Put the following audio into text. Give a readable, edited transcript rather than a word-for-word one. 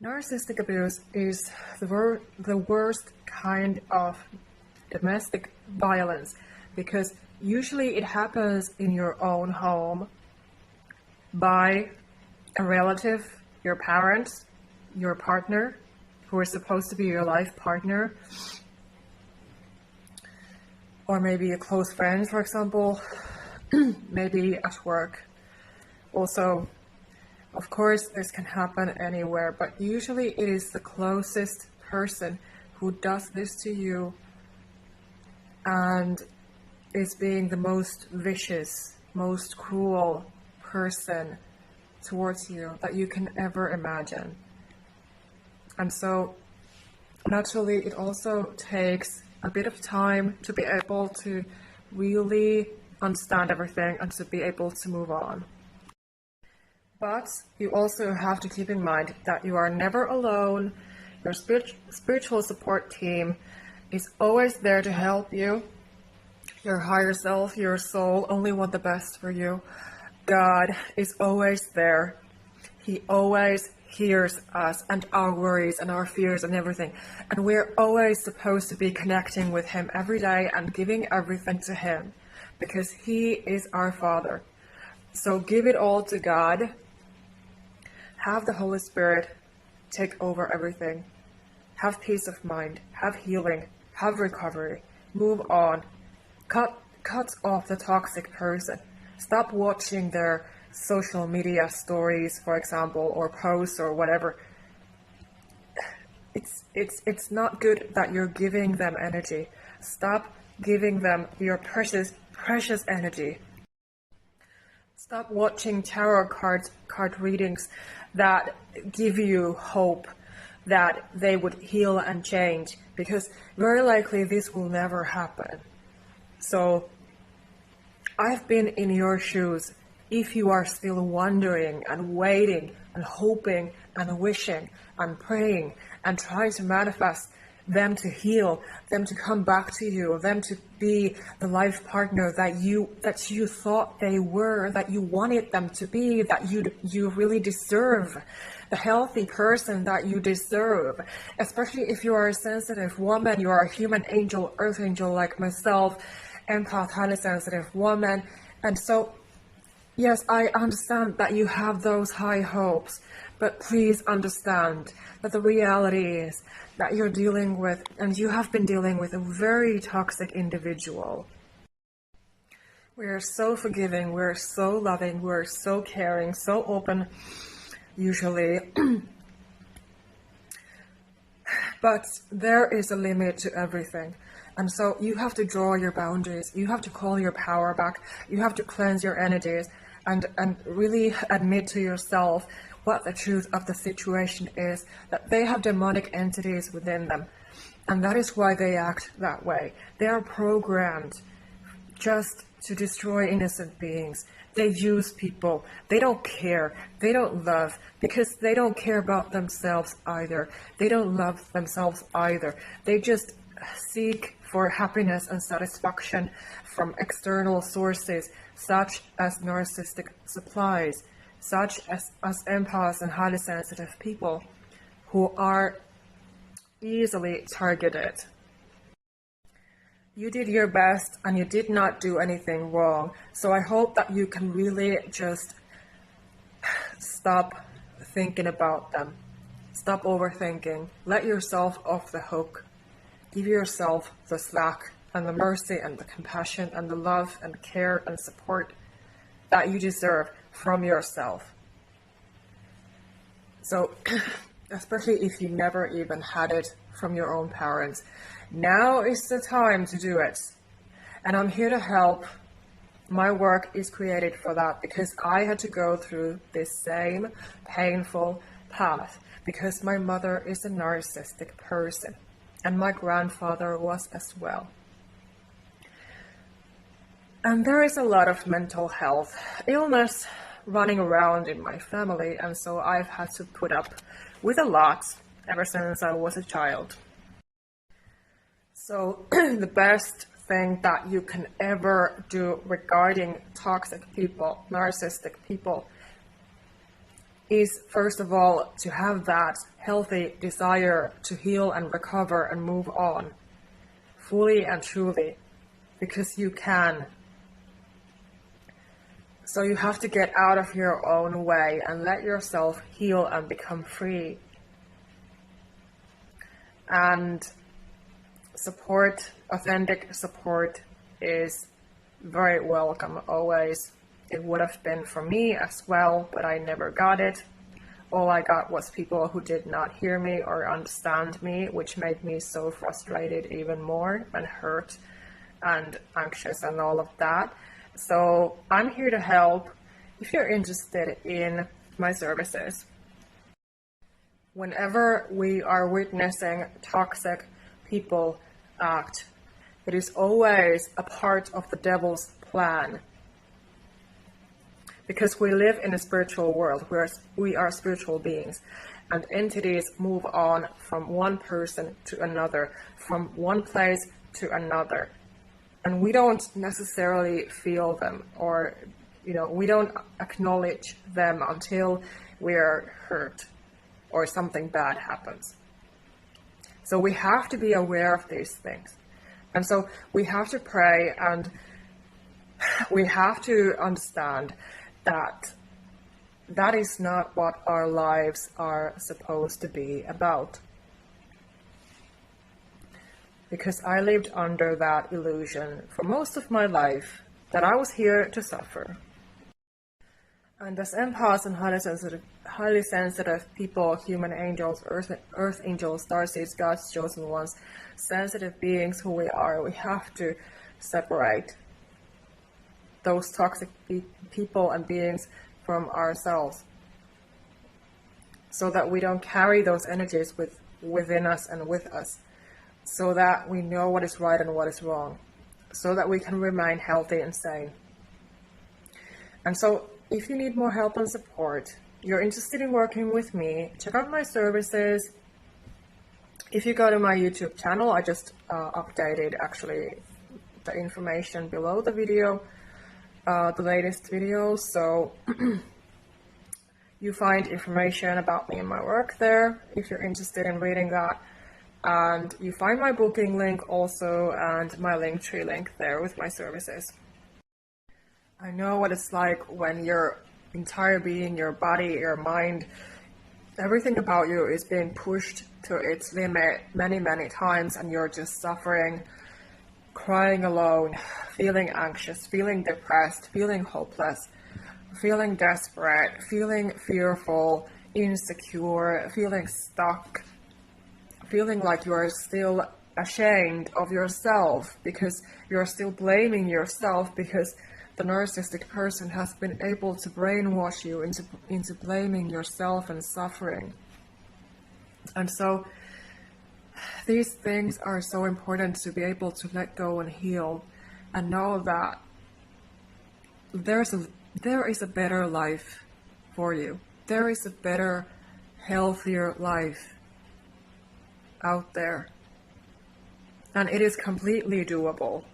Narcissistic abuse is the worst kind of domestic violence because usually it happens in your own home by a relative, your parents, your partner, who is supposed to be your life partner, or maybe a close friend, for example, maybe at work. Also, of course, this can happen anywhere, but usually it is the closest person who does this to you and is being the most vicious, most cruel person towards you that you can ever imagine. And so, naturally, it also takes a bit of time to be able to really understand everything and to be able to move on. But you also have to keep in mind that you are never alone. Your spiritual support team is always there to help you. Your higher self, your soul, only want the best for you. God is always there. He always hears us and our worries and our fears and everything. And we're always supposed to be connecting with Him every day and giving everything to Him because He is our Father. So give it all to God. Have the Holy Spirit take over everything. Have peace of mind. Have healing. Have recovery. Move on. Cut off the toxic person. Stop watching their social media stories, for example, or posts or whatever. It's not good that you're giving them energy. Stop giving them your precious energy. Stop watching tarot card readings that give you hope that they would heal and change, because very likely this will never happen. So I've been in your shoes. If you are still wondering and waiting and hoping and wishing and praying and trying to manifest them to heal, them to come back to you, them to be the life partner that you thought they were, that you wanted them to be, that you really deserve, the healthy person that you deserve. Especially if you are a sensitive woman, you are a human angel, earth angel like myself, empath, highly sensitive woman. And so, yes, I understand that you have those high hopes, but please understand that the reality is that you're dealing with, and you have been dealing with, a very toxic individual. We're so forgiving, we're so loving, we're so caring, so open, usually. But there is a limit to everything. And so you have to draw your boundaries, you have to call your power back, you have to cleanse your energies, and really admit to yourself what the truth of the situation is, that they have demonic entities within them. And that is why they act that way. They are programmed just to destroy innocent beings. They use people. They don't care. They don't love, because they don't care about themselves either. They don't love themselves either. They just seek for happiness and satisfaction from external sources, such as narcissistic supplies, such as empaths and highly sensitive people who are easily targeted. You did your best and you did not do anything wrong. So I hope that you can really just stop thinking about them. Stop overthinking. Let yourself off the hook. Give yourself the slack and the mercy and the compassion and the love and care and support that you deserve from yourself. So, especially if you never even had it from your own parents, now is the time to do it. And I'm here to help. My work is created for that, because I had to go through this same painful path, because my mother is a narcissistic person, and my grandfather was as well. And there is a lot of mental health illness running around in my family, and so I've had to put up with a lot ever since I was a child. So the best thing that you can ever do regarding toxic people, narcissistic people, is, first of all, to have that healthy desire to heal and recover and move on fully and truly, because you can. So you have to get out of your own way and let yourself heal and become free. And support, authentic support, is very welcome always. It would have been for me as well, but I never got it. All I got was people who did not hear me or understand me, which made me so frustrated even more and hurt and anxious and all of that. So I'm here to help if you're interested in my services. Whenever we are witnessing toxic people act, it is always a part of the devil's plan. Because we live in a spiritual world, we are spiritual beings, and entities move on from one person to another, from one place to another. And we don't necessarily feel them, or we don't acknowledge them until we're hurt or something bad happens. So we have to be aware of these things. And so we have to pray, and we have to understand that that is not what our lives are supposed to be about. Because I lived under that illusion for most of my life, that I was here to suffer. And as empaths and highly sensitive people, human angels, earth angels, starseeds, God's chosen ones, sensitive beings who we are, we have to separate those toxic people and beings from ourselves, so that we don't carry those energies within us and with us, so that we know what is right and what is wrong, so that we can remain healthy and sane. And so if you need more help and support, you're interested in working with me, check out my services. If you go to my YouTube channel, I just updated actually the information below the video, the latest video, so you find information about me and my work there if you're interested in reading that. And you find my booking link also, and my Linktree link there with my services. I know what it's like when your entire being, your body, your mind, everything about you is being pushed to its limit many, many times, and you're just suffering, crying alone, feeling anxious, feeling depressed, feeling hopeless, feeling desperate, feeling fearful, insecure, feeling stuck, feeling like you are still ashamed of yourself because you're still blaming yourself because the narcissistic person has been able to brainwash you into blaming yourself and suffering. And so these things are so important to be able to let go and heal and know that there is a better life for you. There is a better, healthier life out there. And it is completely doable.